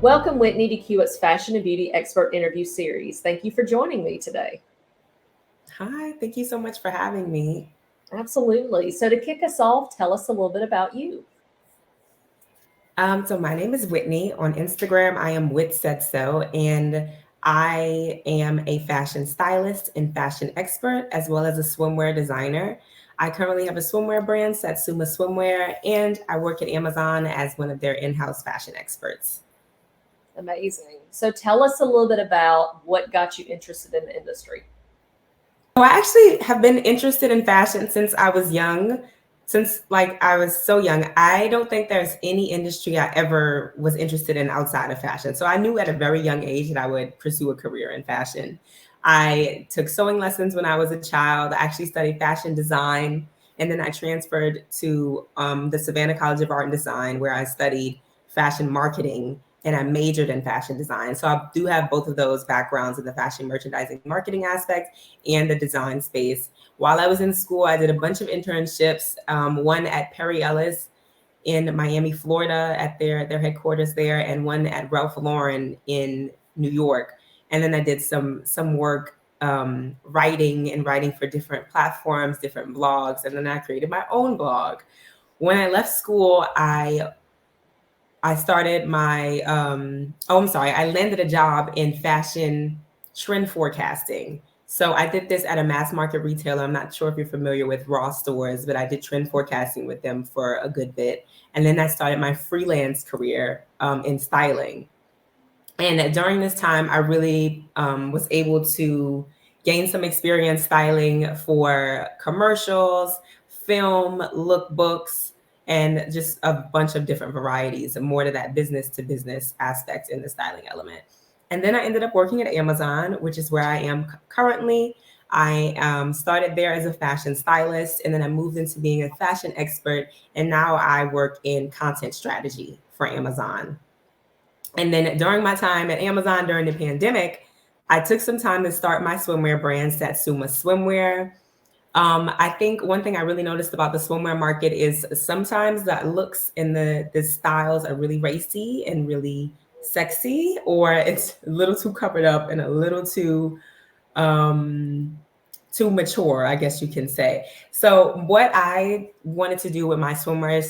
Welcome, Whitney, to QUP's Fashion and Beauty Expert Interview Series. Thank you for joining me today. Hi, thank you so much for having me. Absolutely. So, to kick us off, tell us a little bit about you. So my name is Whitney. On Instagram, I am Wit Said So, and I am a fashion stylist and fashion expert, as well as a swimwear designer. I currently have a swimwear brand, Satsuma Swimwear, and I work at Amazon as one of their in-house fashion experts. Amazing. So, tell us a little bit about what got you interested in the industry. So I actually have been interested in fashion since I was young. Since like I was so young, I don't think there's any industry I ever was interested in outside of fashion. So I knew at a very young age that I would pursue a career in fashion. I took sewing lessons when I was a child. I actually studied fashion design, and then I transferred to the Savannah College of Art and Design, where I studied fashion marketing and I majored in fashion design. So I do have both of those backgrounds in the fashion merchandising marketing aspect and the design space. While I was in school, I did a bunch of internships, one at Perry Ellis in Miami, Florida, at their headquarters there, and one at Ralph Lauren in New York. And then I did some work writing for different platforms, different blogs, and then I created my own blog. When I left school, I started my I landed a job in fashion trend forecasting. So I did this at a mass market retailer. I'm not sure if you're familiar with Ross stores, but I did trend forecasting with them for a good bit. And then I started my freelance career in styling. And during this time, I really was able to gain some experience styling for commercials, film, lookbooks, and just a bunch of different varieties, and more to that business to business aspect in the styling element. And then I ended up working at Amazon, which is where I am currently. I started there as a fashion stylist, and then I moved into being a fashion expert. And now I work in content strategy for Amazon. And then during my time at Amazon during the pandemic, I took some time to start my swimwear brand, Satsuma Swimwear. I think one thing I really noticed about the swimwear market is sometimes the looks and the styles are really racy and really sexy, or it's a little too covered up and a little um, too mature, I guess you can say. So what I wanted to do with my swimwear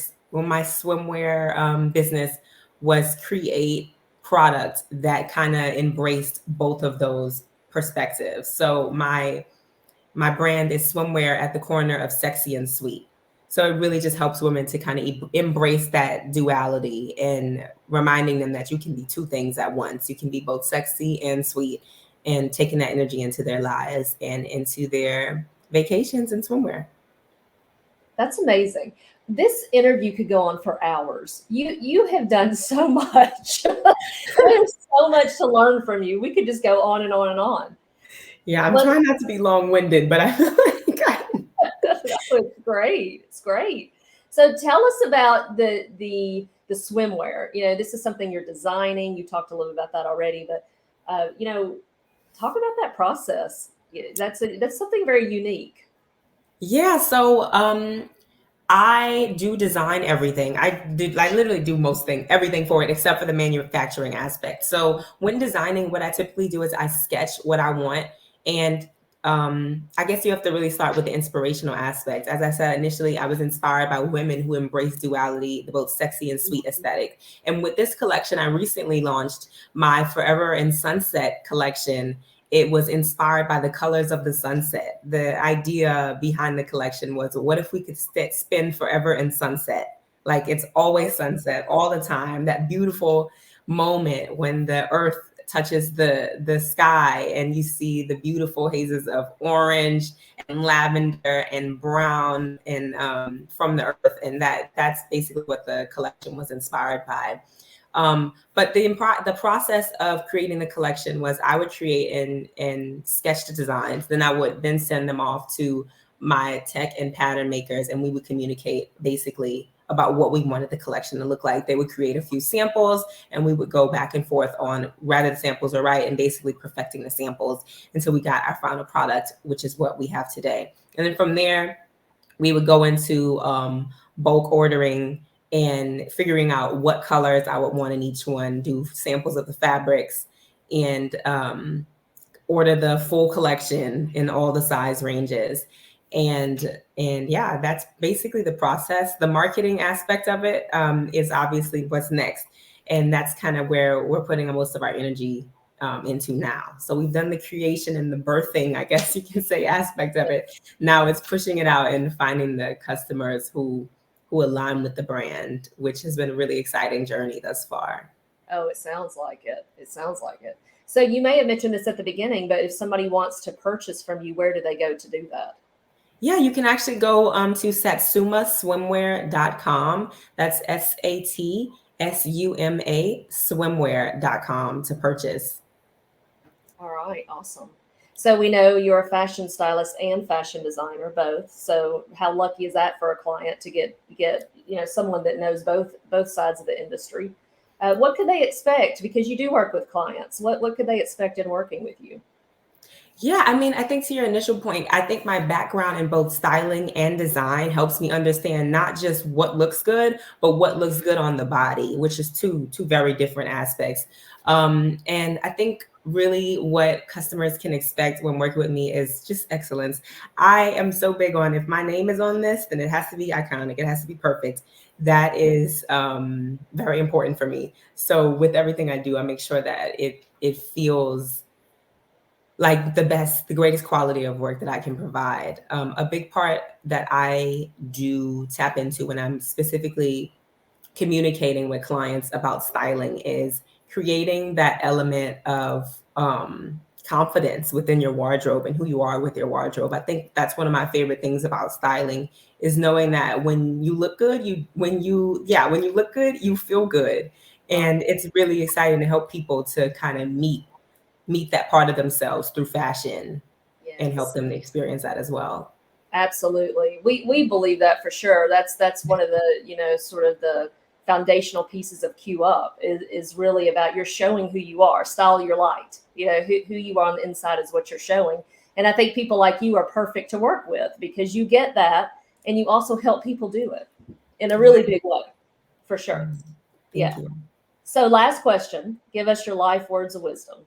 business was create products that kind of embraced both of those perspectives. So my brand is swimwear at the corner of sexy and sweet. So it really just helps women to kind of embrace that duality and reminding them that you can be two things at once. You can be both sexy and sweet, and taking that energy into their lives and into their vacations and swimwear. That's amazing. This interview could go on for hours. You have done so much. There's so much to learn from you. We could just go on and on and on. Yeah, I'm But trying not to be long-winded, but I feel like it's great. It's great. So tell us about the swimwear. This is something you're designing. You talked a little about that already, but talk about that process. Yeah, that's something very unique. yeah. So I do design everything. I literally do everything for it except for the manufacturing aspect. So when designing, what I typically do is I sketch what I want. And I guess you have to really start with the inspirational aspect. As I said initially, I was inspired by women who embrace duality, the both sexy and sweet aesthetic. And with this collection, I recently launched my Forever and Sunset collection. It was inspired by the colors of the sunset. The idea behind the collection was, what if we could spin forever in sunset? Like it's always sunset all the time. That beautiful moment when the earth touches the sky and you see the beautiful hazes of orange and lavender and brown and from the earth, and that's basically what the collection was inspired by. But the process of creating the collection was I would create and sketch the designs. Then I would then send them off to my tech and pattern makers, and we would communicate basically about what we wanted the collection to look like. They would create a few samples, and we would go back and forth on whether the samples are right and basically perfecting the samples until we got our final product, which is what we have today. And then from there, we would go into bulk ordering and figuring out what colors I would want in each one, do samples of the fabrics, and order the full collection in all the size ranges. And yeah, that's basically the process. The marketing aspect of it is obviously what's next, and that's kind of where we're putting most of our energy into now. So we've done the creation and the birthing, I guess you can say, aspect of it. Now it's pushing it out and finding the customers who align with the brand, which has been a really exciting journey thus far. Oh, it sounds like it. It sounds like it. So you may have mentioned this at the beginning, but if somebody wants to purchase from you, where do they go to do that? Yeah, you can actually go to satsumaswimwear.com. That's SATSUMA swimwear.com to purchase. All right, awesome. So we know you're a fashion stylist and fashion designer both. So how lucky is that for a client to get someone that knows both sides of the industry? What could they expect? Because you do work with clients. What could they expect in working with you? Yeah, I mean, I think to your initial point, I think my background in both styling and design helps me understand not just what looks good, but what looks good on the body, which is two very different aspects. And I think really what customers can expect when working with me is just excellence. I am so big on, if my name is on this, then it has to be iconic. It has to be perfect. That is very important for me. So with everything I do, I make sure that it feels like the greatest quality of work that I can provide. A big part that I do tap into when I'm specifically communicating with clients about styling is creating that element of confidence within your wardrobe and who you are with your wardrobe. I think that's one of my favorite things about styling is knowing that when you look good, when you look good, you feel good. Right. And it's really exciting to help people to kind of meet that part of themselves through fashion and help Yes. them to experience that as well. Absolutely. We believe that for sure. That's one of the, sort of the foundational pieces of QUP is really about you're showing who you are, style your light. Who you are on the inside is what you're showing. And I think people like you are perfect to work with because you get that and you also help people do it in a really big way, for sure. Thank Yeah. you. So last question, give us your life words of wisdom.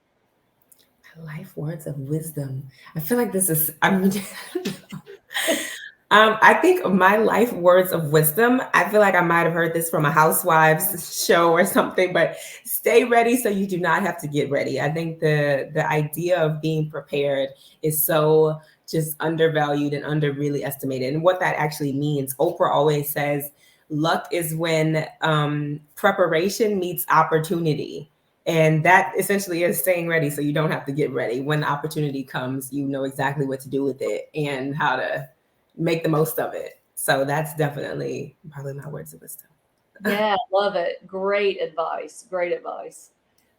Life words of wisdom. I feel like this is, I mean, I think my life words of wisdom, I feel like I might have heard this from a housewives show or something, but stay ready so you do not have to get ready. I think the idea of being prepared is so just undervalued and under really estimated. And what that actually means, Oprah always says, luck is when preparation meets opportunity. And that essentially is staying ready so you don't have to get ready. When the opportunity comes, you know exactly what to do with it and how to make the most of it. So that's definitely probably my words of wisdom. Yeah, love it. Great advice. Great advice.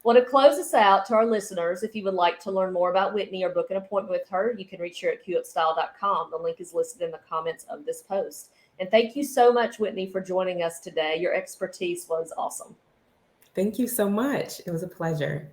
Well, to close us out to our listeners, if you would like to learn more about Whitney or book an appointment with her, you can reach her at qupstyle.com. The link is listed in the comments of this post. And thank you so much, Whitney, for joining us today. Your expertise was awesome. Thank you so much. It was a pleasure.